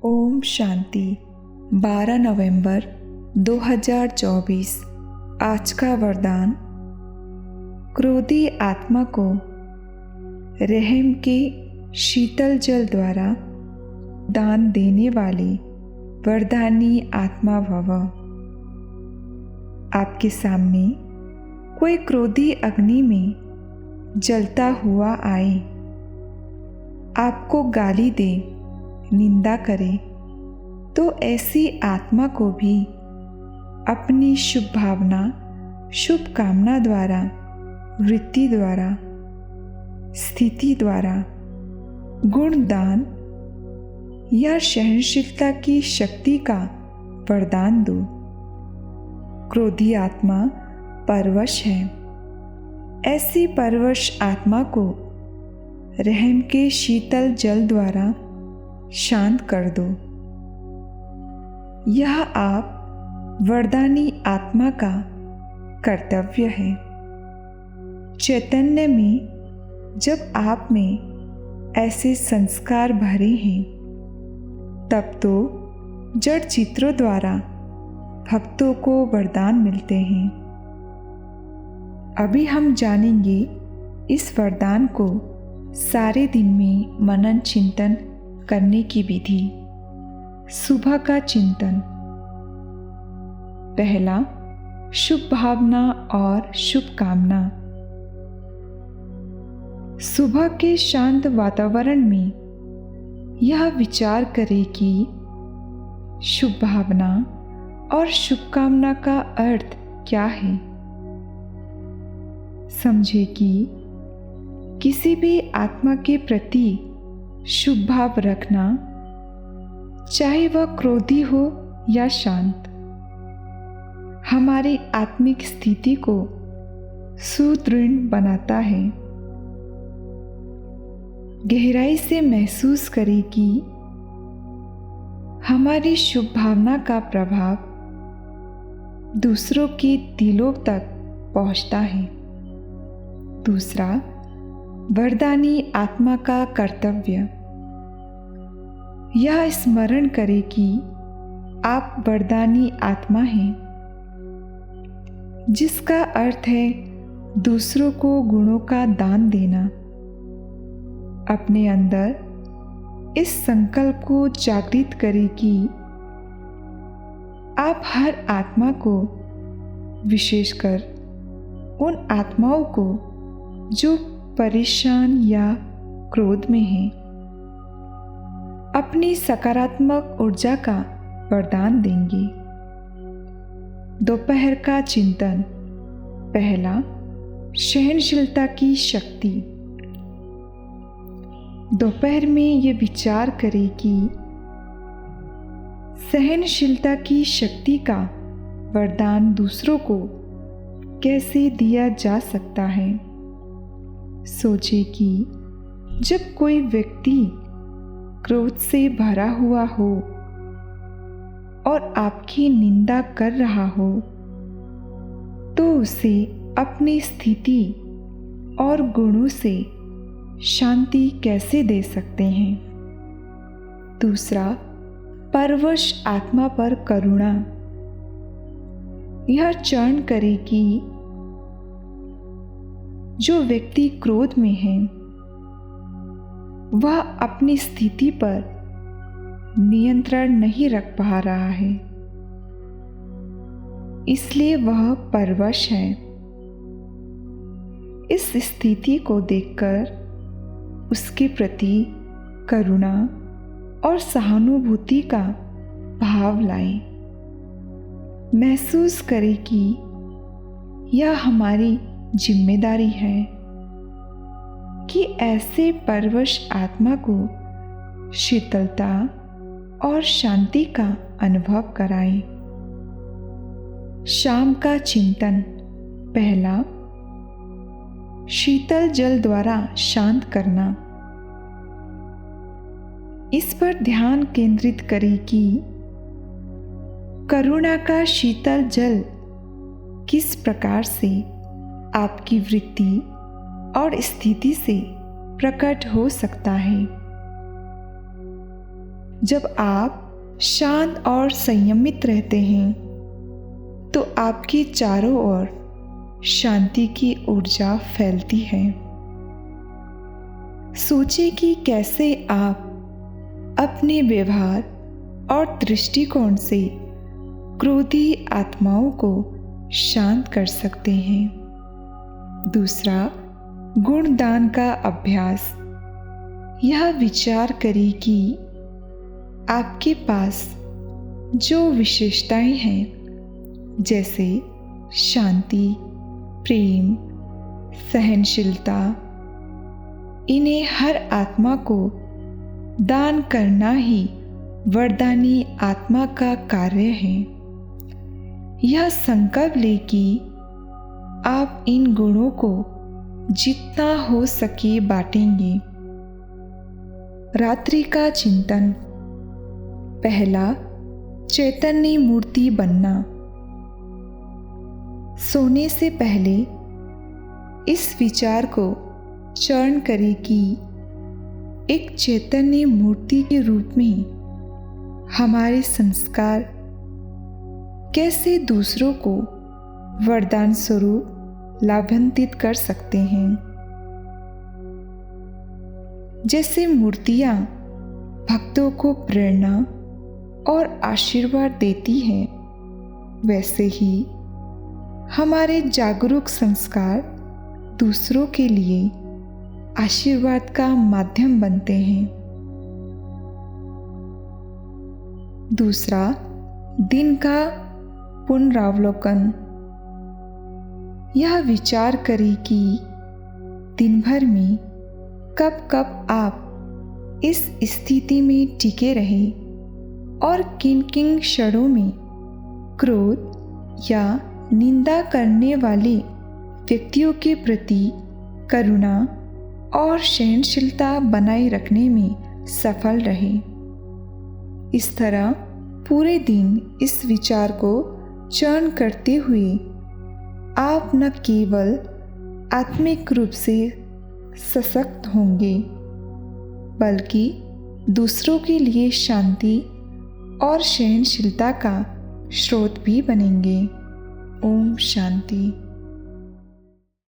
ओम शांति। 12 नवंबर 2024। आज का वरदान, क्रोधी आत्मा को रहम के शीतल जल द्वारा दान देने वाली वरदानी आत्मा भव। आपके सामने कोई क्रोधी अग्नि में जलता हुआ आए, आपको गाली दे, निंदा करे, तो ऐसी आत्मा को भी अपनी शुभ भावना, शुभ कामना द्वारा, वृत्ति द्वारा, स्थिति द्वारा, गुणदान या सहनशीलता की शक्ति का वरदान दो। क्रोधी आत्मा परवश है। ऐसी परवश आत्मा को रहम के शीतल जल द्वारा शांत कर दो। यह आप वरदानी आत्मा का कर्तव्य है। चैतन्य में जब आप में ऐसे संस्कार भरे हैं, तब तो जड़ चित्रों द्वारा भक्तों को वरदान मिलते हैं। अभी हम जानेंगे इस वरदान को सारे दिन में मनन चिंतन करने की विधि। सुबह का चिंतन। पहला, शुभ भावना और शुभ कामना। सुबह के शांत वातावरण में यह विचार करें कि शुभ भावना और शुभ कामना का अर्थ क्या है। समझे कि किसी भी आत्मा के प्रति शुभ भाव रखना, चाहे वह क्रोधी हो या शांत, हमारी आत्मिक स्थिति को सुदृढ़ बनाता है। गहराई से महसूस करें कि हमारी शुभ भावना का प्रभाव दूसरों के दिलों तक पहुंचता है। दूसरा, वरदानी आत्मा का कर्तव्य। यह स्मरण करें कि आप वरदानी आत्मा हैं, जिसका अर्थ है दूसरों को गुणों का दान देना। अपने अंदर इस संकल्प को जागृत करें कि आप हर आत्मा को, विशेषकर उन आत्माओं को जो परेशान या क्रोध में हैं, अपनी सकारात्मक ऊर्जा का वरदान देंगे। दोपहर का चिंतन। पहला, सहनशीलता की शक्ति। दोपहर में ये विचार करें कि सहनशीलता की शक्ति का वरदान दूसरों को कैसे दिया जा सकता है। सोचे कि जब कोई व्यक्ति क्रोध से भरा हुआ हो और आपकी निंदा कर रहा हो, तो उसे अपनी स्थिति और गुणों से शांति कैसे दे सकते हैं। दूसरा, परवश आत्मा पर करुणा। यह चरण करे कि जो व्यक्ति क्रोध में है, वह अपनी स्थिति पर नियंत्रण नहीं रख पा रहा है, इसलिए वह परवश है। इस स्थिति को देखकर उसके प्रति करुणा और सहानुभूति का भाव लाएं। महसूस करें कि यह हमारी जिम्मेदारी है कि ऐसे परवश आत्मा को शीतलता और शांति का अनुभव कराएं। शाम का चिंतन। पहला, शीतल जल द्वारा शांत करना। इस पर ध्यान केंद्रित करें कि करुणा का शीतल जल किस प्रकार से आपकी वृत्ति और स्थिति से प्रकट हो सकता है। जब आप शांत और संयमित रहते हैं तो आपके चारों ओर शांति की ऊर्जा फैलती है। सोचिए कि कैसे आप अपने व्यवहार और दृष्टिकोण से क्रोधी आत्माओं को शांत कर सकते हैं। दूसरा, गुणदान का अभ्यास। यह विचार करें कि आपके पास जो विशेषताएं हैं, जैसे शांति, प्रेम, सहनशीलता, इन्हें हर आत्मा को दान करना ही वरदानी आत्मा का कार्य है। यह संकल्प ले कि आप इन गुणों को जितना हो सके बांटेंगे। रात्रि का चिंतन। पहला, चैतन्य मूर्ति बनना। सोने से पहले इस विचार को चरण करें कि एक चैतन्य मूर्ति के रूप में हमारे संस्कार कैसे दूसरों को वरदान स्वरूप लाभान्वित कर सकते हैं। जैसे मूर्तियां भक्तों को प्रेरणा और आशीर्वाद देती हैं, वैसे ही हमारे जागरूक संस्कार दूसरों के लिए आशीर्वाद का माध्यम बनते हैं। दूसरा, दिन का पुनरावलोकन। यह विचार करें कि दिन भर में कब कब आप इस स्थिति में टिके रहे और किन किन क्षणों में क्रोध या निंदा करने वाले व्यक्तियों के प्रति करुणा और सहनशीलता बनाए रखने में सफल रहे। इस तरह पूरे दिन इस विचार को चरण करते हुए आप न केवल आत्मिक रूप से सशक्त होंगे, बल्कि दूसरों के लिए शांति और सहनशीलता का स्रोत भी बनेंगे। ओम शांति।